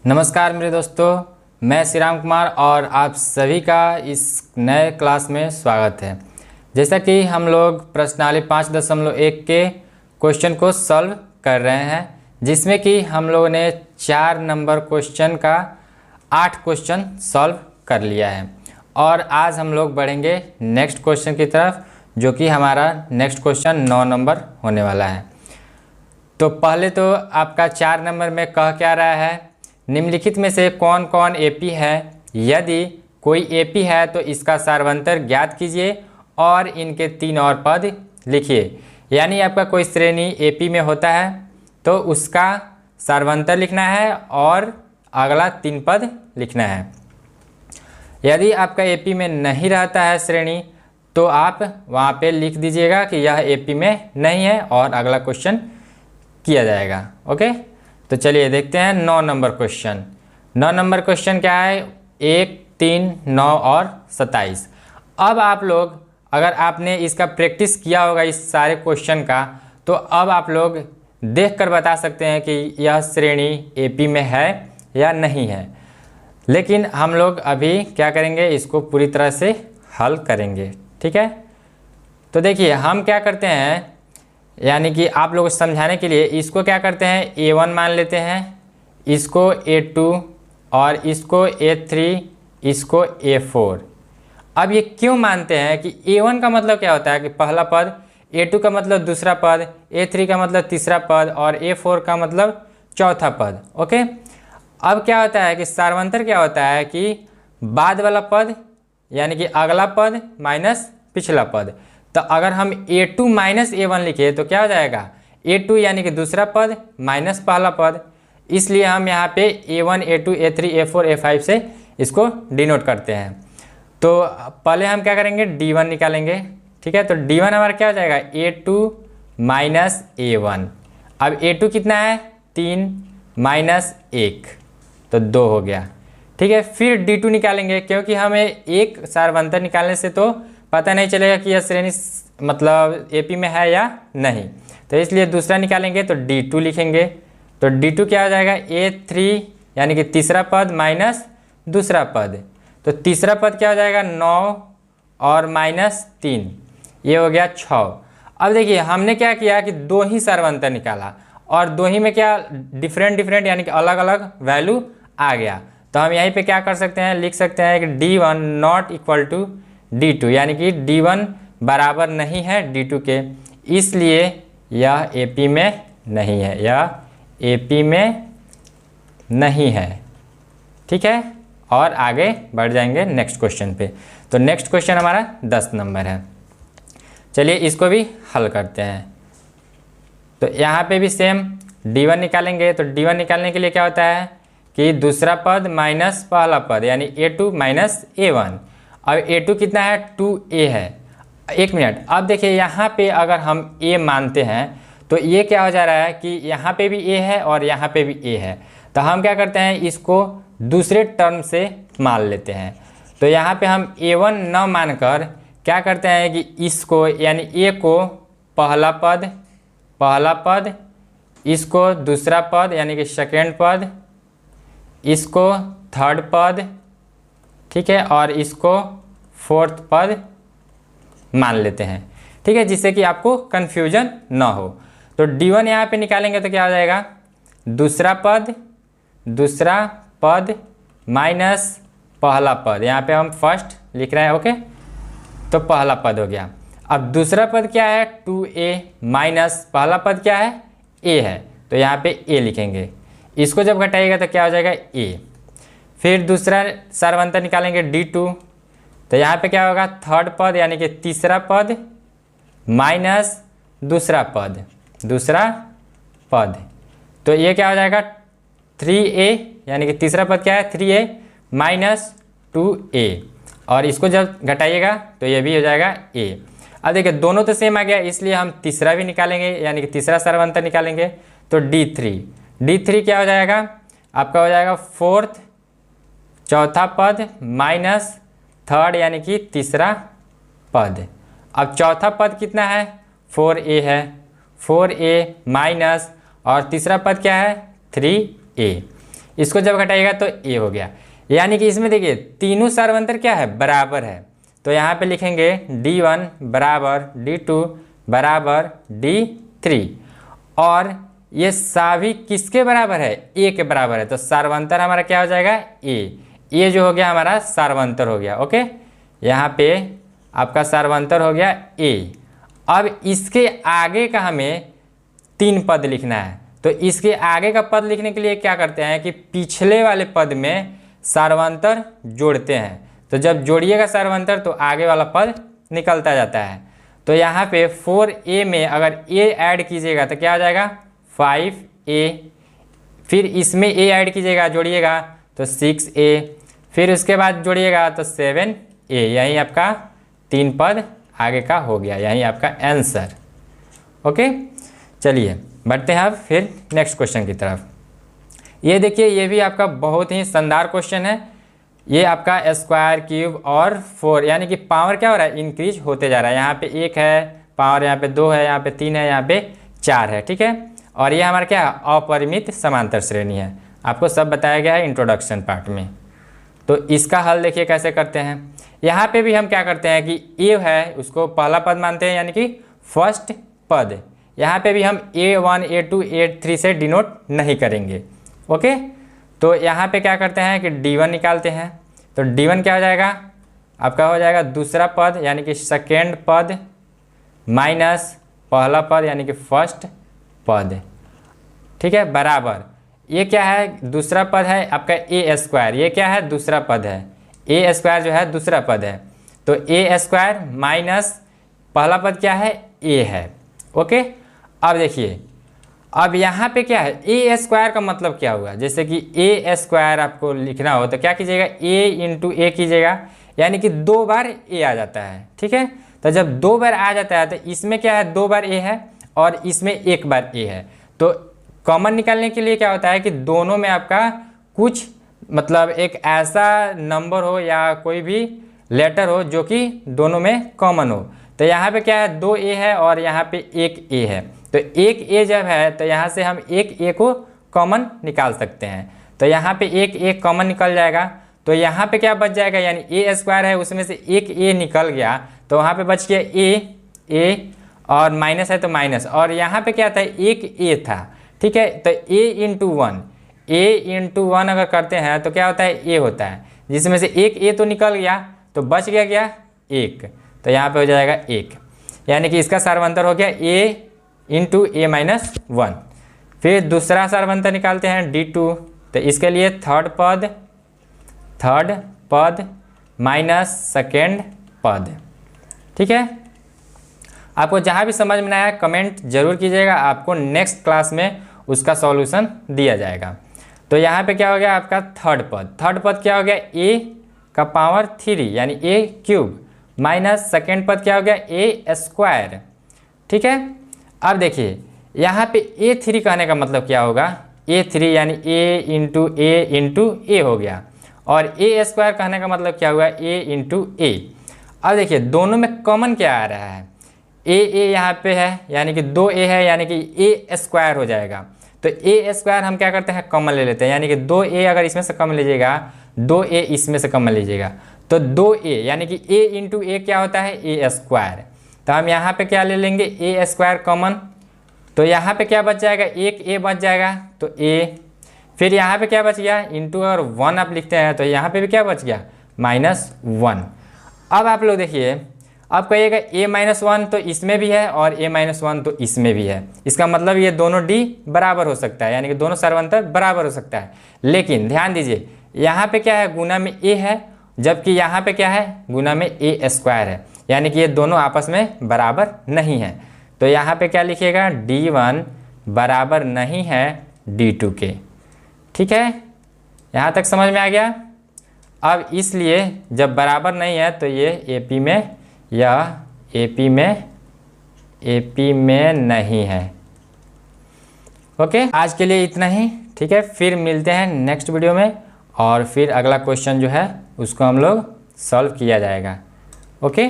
नमस्कार मेरे दोस्तों, मैं श्री राम कुमार और आप सभी का इस नए क्लास में स्वागत है। जैसा कि हम लोग प्रश्नावली 5.1 के क्वेश्चन को सॉल्व कर रहे हैं, जिसमें कि हम लोगों ने 4 नंबर क्वेश्चन का 8 क्वेश्चन सॉल्व कर लिया है। और आज हम लोग बढ़ेंगे नेक्स्ट क्वेश्चन की तरफ, जो कि हमारा नेक्स्ट क्वेश्चन 9 नंबर होने वाला है। तो पहले तो आपका 4 नंबर में कह क्या रहा है, निम्नलिखित में से कौन कौन एपी है। यदि कोई एपी है तो इसका सार्वंतर ज्ञात कीजिए और इनके 3 और पद लिखिए। यानी आपका कोई श्रेणी एपी में होता है तो उसका सार्वंतर लिखना है और अगला 3 पद लिखना है। यदि आपका एपी में नहीं रहता है श्रेणी, तो आप वहाँ पे लिख दीजिएगा कि यह एपी में नहीं है और अगला क्वेश्चन किया जाएगा। ओके, तो चलिए देखते हैं 9 नंबर क्वेश्चन। 9 नंबर क्वेश्चन क्या है, 1, 3, 9 और 27। अब आप लोग, अगर आपने इसका प्रैक्टिस किया होगा इस सारे क्वेश्चन का, तो अब आप लोग देख कर बता सकते हैं कि यह श्रेणी एपी में है या नहीं है। लेकिन हम लोग अभी क्या करेंगे, इसको पूरी तरह से हल करेंगे। ठीक है, तो देखिए हम क्या करते हैं, यानी कि आप लोगों को समझाने के लिए इसको क्या करते हैं, A1 मान लेते हैं, इसको A2 और इसको A3, इसको A4। अब ये क्यों मानते हैं कि A1 का मतलब क्या होता है कि पहला पद, A2 का मतलब दूसरा पद, A3 का मतलब तीसरा पद और A4 का मतलब चौथा पद। ओके, अब क्या होता है कि सार्वंतर क्या होता है कि बाद वाला पद यानी कि अगला पद माइनस पिछला पद। तो अगर हम A2 माइनस A1 लिखे तो क्या हो जाएगा, A2 यानी कि दूसरा पद माइनस पहला पद। इसलिए हम यहाँ पे A1, A2, A3, A4, A5 से इसको डिनोट करते हैं। तो पहले हम क्या करेंगे, D1 निकालेंगे। ठीक है, तो D1 हमारा क्या हो जाएगा, A2 माइनस A1। अब A2 कितना है, 3 माइनस 1, तो 2 हो गया। ठीक है, फिर D2 निकालेंगे, क्योंकि हमें एक सार्वंतर निकालने से तो पता नहीं चलेगा कि यह श्रेणी मतलब एपी में है या नहीं। तो इसलिए दूसरा निकालेंगे तो D2 लिखेंगे। तो D2 क्या हो जाएगा, A3 यानी कि तीसरा पद माइनस दूसरा पद। तो तीसरा पद क्या हो जाएगा, 9 और माइनस 3, ये हो गया 6। अब देखिए हमने क्या किया कि 2 ही सार्वंतर निकाला और 2 ही में क्या डिफरेंट यानी कि अलग अलग वैल्यू आ गया। तो हम यहीं पे क्या कर सकते हैं, लिख सकते हैं कि D1 not equal to D2, यानी कि D1 बराबर नहीं है D2 के, इसलिए यह एपी में नहीं है, यह एपी में नहीं है। ठीक है, और आगे बढ़ जाएंगे नेक्स्ट क्वेश्चन पे। तो नेक्स्ट क्वेश्चन हमारा 10 नंबर है। चलिए इसको भी हल करते हैं। तो यहाँ पे भी सेम D1 निकालेंगे। तो D1 निकालने के लिए क्या होता है कि दूसरा पद माइनस पहला पद यानी A2 माइनस A1। अब A2 कितना है, 2A है। एक मिनट, अब देखिए यहाँ पे अगर हम A मानते हैं तो ये क्या हो जा रहा है कि यहाँ पे भी A है और यहाँ पे भी A है। तो हम क्या करते हैं, इसको दूसरे टर्म से मान लेते हैं। तो यहाँ पे हम A1 न मानकर क्या करते हैं कि इसको यानी A को पहला पद, इसको दूसरा पद यानी कि सेकेंड पद, इसको थर्ड पद, ठीक है, और इसको फोर्थ पद मान लेते हैं। ठीक है, जिससे कि आपको कन्फ्यूजन ना हो। तो D1 यहाँ पे निकालेंगे तो क्या हो जाएगा, दूसरा पद माइनस पहला पद। यहाँ पे हम फर्स्ट लिख रहे हैं। ओके, तो पहला पद हो गया। अब दूसरा पद क्या है, 2A माइनस पहला पद क्या है, A है, तो यहाँ पे A लिखेंगे। इसको जब घटाइएगा तो क्या हो जाएगा, A। फिर दूसरा सार्वंतर निकालेंगे D2। तो यहाँ पे क्या होगा, थर्ड पद यानी कि तीसरा पद माइनस दूसरा पद। तो ये क्या हो जाएगा, 3A यानी कि तीसरा पद क्या है, 3A माइनस 2A। और इसको जब घटाइएगा तो ये भी हो जाएगा A। अब देखिए दोनों तो सेम आ गया, इसलिए हम तीसरा भी निकालेंगे यानी कि तीसरा सार्वंतर निकालेंगे। तो D3 क्या हो जाएगा, आपका हो जाएगा फोर्थ चौथा पद माइनस थर्ड यानी कि तीसरा पद। अब चौथा पद कितना है, 4A है, 4A माइनस और तीसरा पद क्या है, 3A। इसको जब घटाइएगा तो ए हो गया। यानी कि इसमें देखिए तीनों सार्वंतर क्या है, बराबर है। तो यहाँ पे लिखेंगे D1 बराबर D2 बराबर D3 और ये सभी किसके बराबर है, ए के बराबर है। तो सार्वंतर हमारा क्या हो जाएगा, ए जो हो गया हमारा सार्वंतर हो गया। ओके, यहाँ पे आपका सार्वंतर हो गया ए। अब इसके आगे का हमें 3 पद लिखना है। तो इसके आगे का पद लिखने के लिए क्या करते हैं कि पिछले वाले पद में सार्वंतर जोड़ते हैं। तो जब जोड़िएगा सार्वंतर तो आगे वाला पद निकलता जाता है। तो यहाँ पे 4a में अगर a ऐड कीजिएगा तो क्या हो जाएगा 5a, फिर इसमें a ऐड कीजिएगा जोड़िएगा तो 6a, फिर उसके बाद जोड़िएगा तो 7a। यही आपका 3 पद आगे का हो गया, यही आपका आंसर। ओके, चलिए बढ़ते हैं अब फिर नेक्स्ट क्वेश्चन की तरफ। ये देखिए, ये भी आपका बहुत ही शानदार क्वेश्चन है। ये आपका स्क्वायर क्यूब और 4 यानी कि पावर क्या हो रहा है, इंक्रीज होते जा रहा है। यहाँ पे 1 है पावर, यहाँ पे 2 है, यहाँ पे 3 है, यहाँ पे 4 है। ठीक है, और ये हमारा क्या है, अपरिमित समांतर श्रेणी है। आपको सब बताया गया है इंट्रोडक्शन पार्ट में। तो इसका हल देखिए कैसे करते हैं। यहाँ पे भी हम क्या करते हैं कि ए है उसको पहला पद मानते हैं यानी कि फर्स्ट पद। यहाँ पे भी हम A1 A2 A3 से डिनोट नहीं करेंगे। ओके, तो यहाँ पे क्या करते हैं कि D1 निकालते हैं। तो D1 क्या हो जाएगा, आपका हो जाएगा दूसरा पद यानी कि सेकेंड पद माइनस पहला पद यानी कि फर्स्ट पद। ठीक है, बराबर ये क्या है, दूसरा पद है आपका ए स्क्वायर। ये क्या है, दूसरा पद है, ए स्क्वायर जो है दूसरा पद है। तो ए स्क्वायर माइनस पहला पद क्या है, ए है। ओके, अब देखिए, अब यहाँ पे क्या है, ए स्क्वायर का मतलब क्या हुआ, जैसे कि ए स्क्वायर आपको लिखना हो तो क्या कीजिएगा, ए इंटू ए कीजिएगा, यानी कि 2 बार ए आ जाता है। ठीक है, तो जब 2 बार आ जाता है तो इसमें क्या है, 2 बार ए है और इसमें 1 बार ए है। तो कॉमन निकालने के लिए क्या होता है कि दोनों में आपका कुछ मतलब एक ऐसा नंबर हो या कोई भी लेटर हो जो कि दोनों में कॉमन हो। तो यहाँ पे क्या है, 2 ए है और यहाँ पे 1 ए है। तो 1 ए जब है तो यहाँ से हम 1 ए को कॉमन निकाल सकते हैं। तो यहाँ पे 1 ए कॉमन निकल जाएगा। तो यहाँ पे क्या बच जाएगा, यानी ए स्क्वायर है उसमें से 1 ए निकल गया तो वहाँ पे बच गया ए और माइनस है तो माइनस, और यहाँ पे क्या था, 1 ए था। ठीक है, तो ए इंटू 1 अगर करते हैं तो क्या होता है, ए होता है, जिसमें से 1 ए तो निकल गया तो बच गया 1। तो यहाँ पे हो जाएगा 1, यानी कि इसका सार्वंतर हो गया ए इंटू ए माइनस 1। फिर दूसरा सार्वंतर निकालते हैं D2। तो इसके लिए थर्ड पद माइनस सेकेंड पद। ठीक है, आपको जहाँ भी समझ में ना आया कमेंट जरूर कीजिएगा, आपको नेक्स्ट क्लास में उसका सॉल्यूशन दिया जाएगा। तो यहाँ पे क्या हो गया आपका थर्ड पद क्या हो गया, ए का पावर 3 यानी ए क्यूब माइनस सेकेंड पद क्या हो गया, ए स्क्वायर। ठीक है, अब देखिए यहाँ पे A3 कहने का मतलब क्या होगा, A3 यानी A इंटू ए हो गया, और ए स्क्वायर कहने का मतलब क्या हुआ, A इंटू ए। अब देखिए दोनों में कॉमन क्या आ रहा है, ए यहाँ पे है यानी कि 2 ए है, यानी कि ए स्क्वायर हो जाएगा। तो ए स्क्वायर हम क्या करते हैं, कॉमन ले लेते हैं, यानी कि 2 ए अगर इसमें से कॉमन लीजिएगा, 2 ए इसमें से कॉमन लीजिएगा तो 2 ए यानी कि ए इंटू ए क्या होता है, ए स्क्वायर। तो हम यहाँ पे क्या ले लेंगे, ए स्क्वायर कॉमन। तो यहाँ पे क्या बच जाएगा, 1 ए बच जाएगा तो ए, फिर यहाँ पे क्या बच गया, इंटू और 1 आप लिखते हैं तो यहाँ पे भी क्या बच गया, -1। अब आप लोग देखिए, अब कहिएगा a-1 तो इसमें भी है और a-1 तो इसमें भी है। इसका मतलब ये दोनों d बराबर हो सकता है, यानी कि दोनों सार्वंतर बराबर हो सकता है। लेकिन ध्यान दीजिए यहाँ पे क्या है, गुना में a है, जबकि यहाँ पे क्या है, गुना में a स्क्वायर है, यानी कि ये दोनों आपस में बराबर नहीं है। तो यहाँ पे क्या लिखिएगा, D1 बराबर नहीं है D2 के। ठीक है, यहाँ तक समझ में आ गया। अब इसलिए जब बराबर नहीं है तो ये AP में या AP में नहीं है। ओके, आज के लिए इतना ही। ठीक है, फिर मिलते हैं नेक्स्ट वीडियो में और फिर अगला क्वेश्चन जो है उसको हम लोग सॉल्व किया जाएगा। ओके।